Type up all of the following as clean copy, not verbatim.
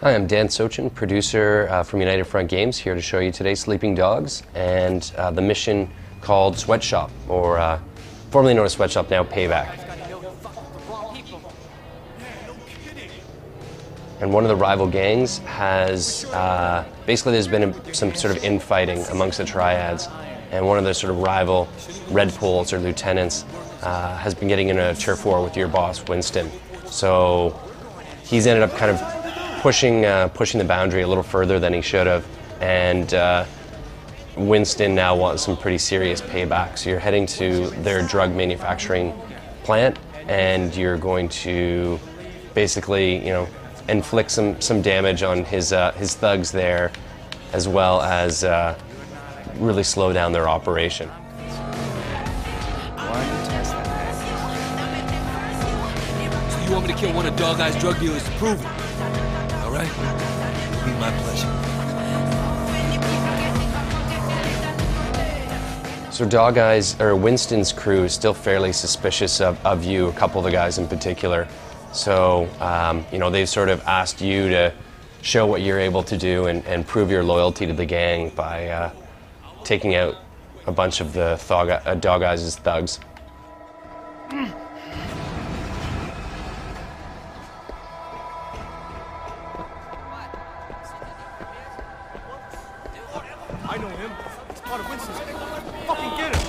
Hi, I'm Dan Sochin, producer from United Front Games, here to show you today's Sleeping Dogs and the mission called Sweatshop, or formerly known as Sweatshop, now Payback. And one of the rival gangs has, basically there's been some sort of infighting amongst the triads, and one of the sort of rival Red Poles or lieutenants has been getting in a turf war with your boss, Winston. So he's ended up kind of pushing the boundary a little further than he should have, and Winston now wants some pretty serious payback. So you're heading to their drug manufacturing plant, and you're going to basically, inflict some damage on his thugs there, as well as really slow down their operation. So you want me to kill one of Dog Eye's drug dealers to prove it? All right? It'll be my pleasure. So Dog Eye's, or Winston's crew is still fairly suspicious of you, a couple of the guys in particular. So, they've sort of asked you to show what you're able to do and prove your loyalty to the gang by taking out a bunch of the Dog Eye's thugs. I know him. It's part of Winston's thing. Fucking get him!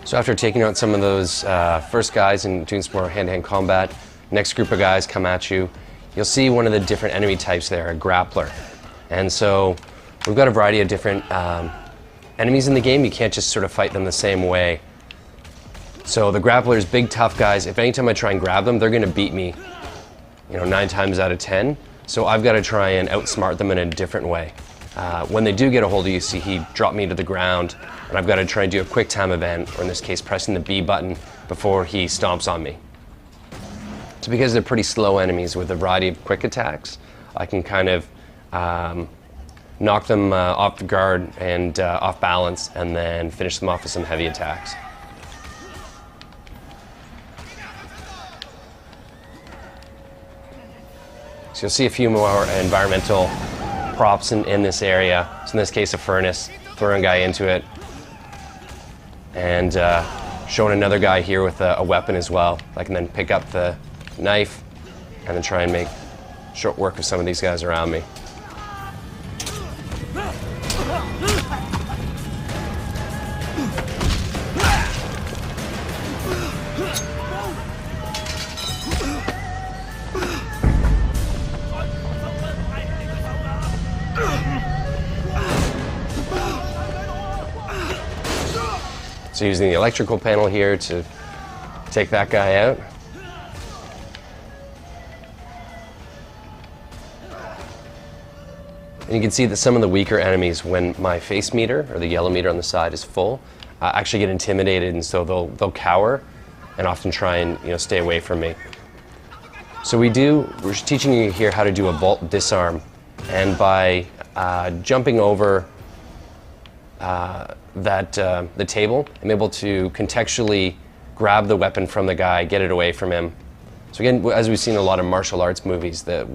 So after taking out some of those first guys and doing some more hand-to-hand combat, next group of guys come at you. You'll see one of the different enemy types there, a grappler. And so we've got a variety of different enemies in the game. You can't just sort of fight them the same way. So the grapplers, big tough guys, if anytime I try and grab them, they're gonna beat me, 9 times out of 10. So I've got to try and outsmart them in a different way. When they do get a hold of you, see, he dropped me to the ground, and I've got to try and do a quick time event, or in this case, pressing the B button before he stomps on me. So because they're pretty slow enemies with a variety of quick attacks, I can kind of knock them off the guard and off balance, and then finish them off with some heavy attacks. So you'll see a few more environmental props in this area. So in this case, a furnace, throwing a guy into it, and showing another guy here with a weapon as well. I can then pick up the knife and then try and make short work of some of these guys around me. So using the electrical panel here to take that guy out. And you can see that some of the weaker enemies, when my face meter, or the yellow meter on the side, is full, actually get intimidated, and so they'll cower and often try and stay away from me. So we're teaching you here how to do a vault disarm, and by jumping over the table, I'm able to contextually grab the weapon from the guy, get it away from him. So again, as we've seen in a lot of martial arts movies, the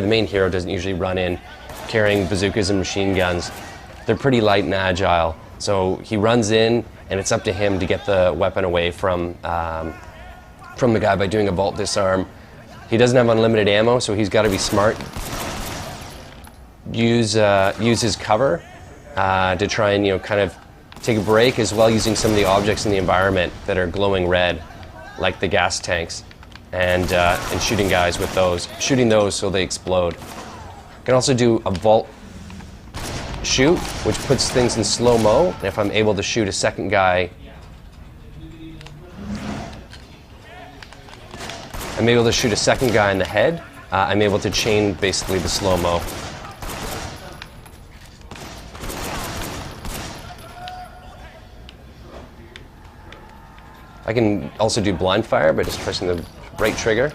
main hero doesn't usually run in carrying bazookas and machine guns. They're pretty light and agile. So he runs in, and it's up to him to get the weapon away from the guy by doing a vault disarm. He doesn't have unlimited ammo, so he's got to be smart. Use his cover to try and kind of take a break, as well using some of the objects in the environment that are glowing red, like the gas tanks, and shooting guys with those. Shooting those so they explode. I can also do a vault shoot, which puts things in slow-mo. If I'm able to shoot a second guy, I'm able in the head. I'm able to chain basically the slow-mo. I can also do blind fire by just pressing the right trigger.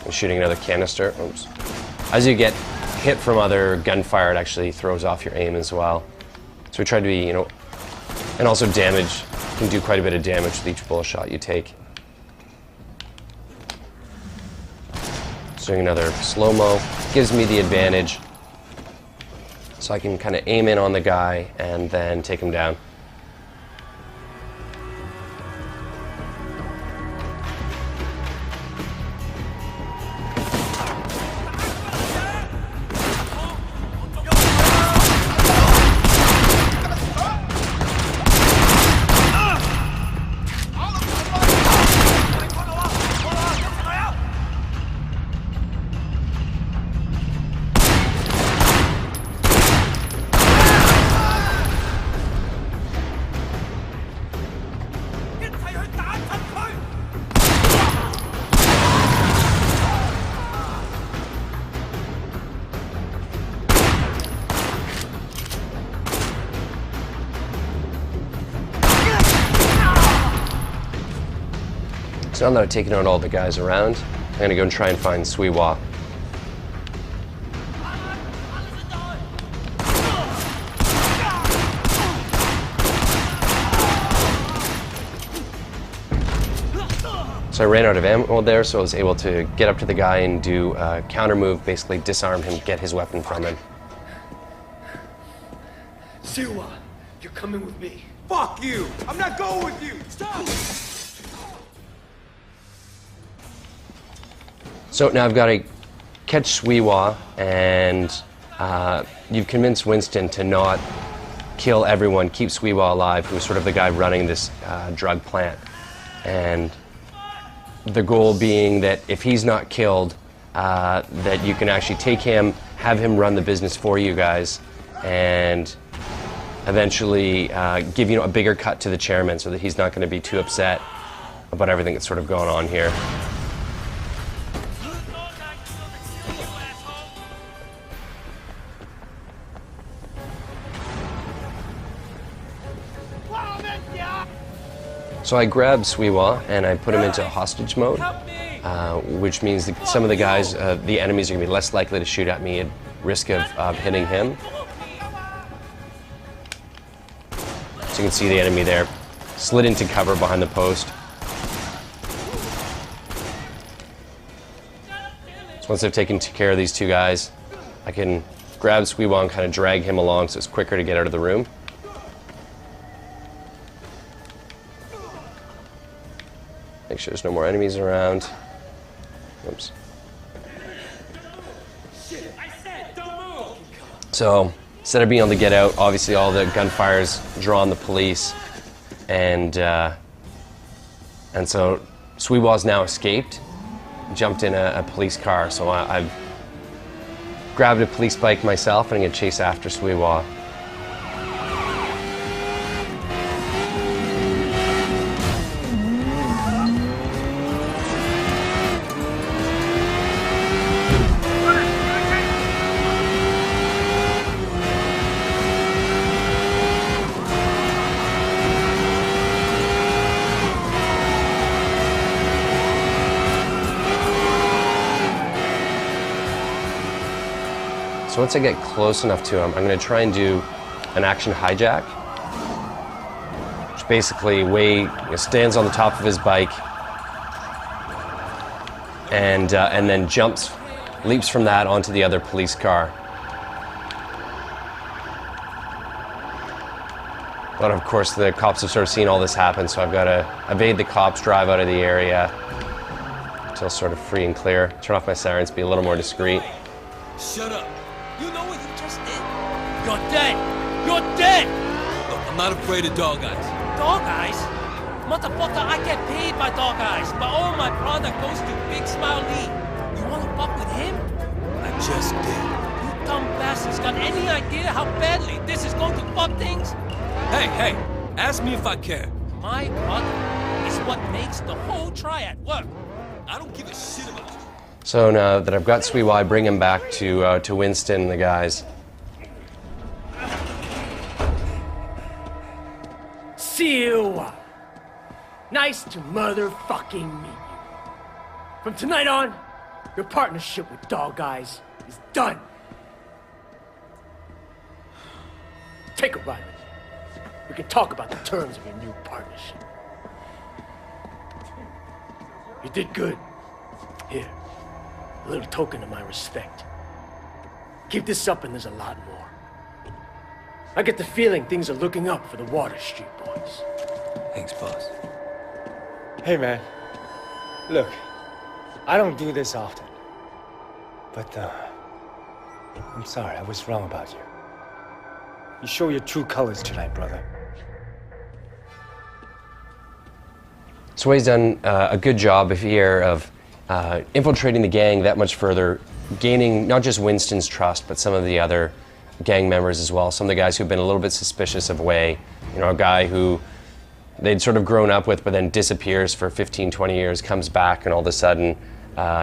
I'm shooting another canister. Oops. As you get hit from other gunfire, it actually throws off your aim as well. So we try to be, you know, and also damage. You can do quite a bit of damage with each bullet shot you take. Doing another slow-mo gives me the advantage, so I can kind of aim in on the guy and then take him down. So now that I've taken out all the guys around, I'm gonna go and try and find Sweewa. So I ran out of ammo there, so I was able to get up to the guy and do a counter move, basically disarm him, get his weapon from him. Siwa, you're coming with me. Fuck you! I'm not going with you! Stop! So now I've got to catch Sweewa, and you've convinced Winston to not kill everyone, keep Sweewa alive, who's sort of the guy running this drug plant. And the goal being that if he's not killed, that you can actually take him, have him run the business for you guys, and eventually give a bigger cut to the chairman so that he's not going to be too upset about everything that's sort of going on here. So I grabbed Sweewa and I put him into hostage mode, which means that some of the guys, the enemies, are going to be less likely to shoot at me at risk of hitting him. So you can see the enemy there, slid into cover behind the post. So once I've taken care of these two guys, I can grab Sweewa and kind of drag him along so it's quicker to get out of the room. Make sure there's no more enemies around. Oops. So instead of being able to get out, obviously all the gunfire's drawn the police, and so Sweewa's now escaped, jumped in a police car. So I've grabbed a police bike myself and I'm gonna chase after Sweewa. So once I get close enough to him, I'm going to try and do an action hijack, which basically stands on the top of his bike and then leaps from that onto the other police car. But of course, the cops have sort of seen all this happen, so I've got to evade the cops, drive out of the area until sort of free and clear. Turn off my sirens, be a little more discreet. Shut up. You know what you just did? You're dead. You're dead. Look, I'm not afraid of dog eyes. Dog eyes? Motherfucker, I get paid by dog eyes, but all my product goes to Big Smile Lee. You wanna fuck with him? I just did. You dumb bastards got any idea how badly this is going to fuck things? Hey, ask me if I care. My product is what makes the whole triad work. I don't give a shit about you. So now that I've got Sweet Y, bring him back to Winston and the guys. See you. Nice to motherfucking meet you. From tonight on, your partnership with Dog Eyes is done. Take a ride with me. We can talk about the terms of your new partnership. You did good. Here, a little token of my respect. Keep this up and there's a lot more. I get the feeling things are looking up for the Water Street boys. Thanks, boss. Hey, man. Look, I don't do this often. But, I'm sorry, I was wrong about you. You show your true colors tonight, brother. Sway's done a good job here of infiltrating the gang that much further, gaining not just Winston's trust, but some of the other gang members as well. Some of the guys who've been a little bit suspicious of Way. You know, a guy who they'd sort of grown up with, but then disappears for 15, 20 years, comes back, and all of a sudden,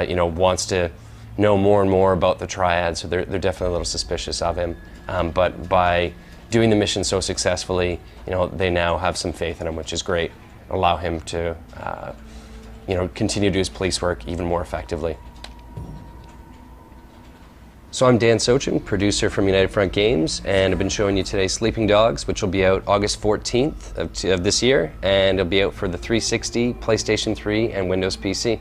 you know, wants to know more and more about the triad. So they're definitely a little suspicious of him. But by doing the mission so successfully, you know, they now have some faith in him, which is great. Allow him to, you know, continue to do his police work even more effectively. So I'm Dan Sochin, producer from United Front Games, and I've been showing you today Sleeping Dogs, which will be out August 14th of this year, and it'll be out for the 360, PlayStation 3, and Windows PC.